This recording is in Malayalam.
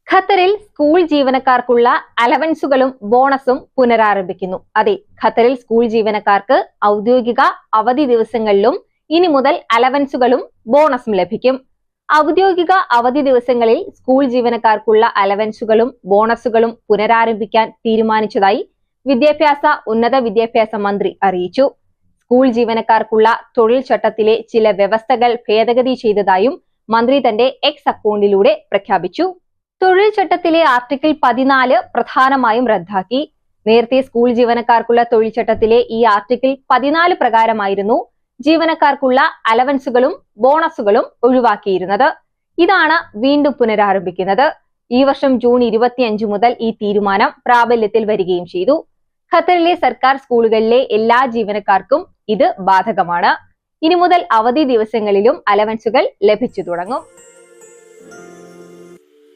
ഖത്തറിൽ സ്കൂൾ ജീവനക്കാർക്കുള്ള അലവൻസുകളും ബോണസും പുനരാരംഭിക്കുന്നു. അതെ, ഖത്തറിൽ സ്കൂൾ ജീവനക്കാർക്ക് ഔദ്യോഗിക അവധി ദിവസങ്ങളിലും ഇനി മുതൽ അലവൻസുകളും ബോണസും ലഭിക്കും. ഔദ്യോഗിക അവധി ദിവസങ്ങളിൽ സ്കൂൾ ജീവനക്കാർക്കുള്ള അലവൻസുകളും ബോണസുകളും പുനരാരംഭിക്കാൻ തീരുമാനിച്ചതായി ഉന്നത വിദ്യാഭ്യാസ മന്ത്രി അറിയിച്ചു. സ്കൂൾ ജീവനക്കാർക്കുള്ള തൊഴിൽ ചട്ടത്തിലെ ചില വ്യവസ്ഥകൾ ഭേദഗതി ചെയ്തതായും മന്ത്രി തന്റെ എക്സ് അക്കൗണ്ടിലൂടെ പ്രഖ്യാപിച്ചു. തൊഴിൽ ചട്ടത്തിലെ ആർട്ടിക്കിൾ 14 പ്രധാനമായും റദ്ദാക്കി. നേരത്തെ സ്കൂൾ ജീവനക്കാർക്കുള്ള തൊഴിൽ ചട്ടത്തിലെ ഈ ആർട്ടിക്കിൾ 14 പ്രകാരമായിരുന്നു ജീവനക്കാർക്കുള്ള അലവൻസുകളും ബോണസുകളും ഒഴിവാക്കിയിരുന്നത്. ഇതാണ് വീണ്ടും പുനരാരംഭിക്കുന്നത്. ഈ വർഷം ജൂൺ 25 മുതൽ ഈ തീരുമാനം പ്രാബല്യത്തിൽ വരികയും ചെയ്തു. ഖത്തറിലെ സർക്കാർ സ്കൂളുകളിലെ എല്ലാ ജീവനക്കാർക്കും ഇത് ബാധകമാണ്. ഇനി മുതൽ അവധി ദിവസങ്ങളിലും അലവൻസുകൾ ലഭിച്ചു തുടങ്ങും.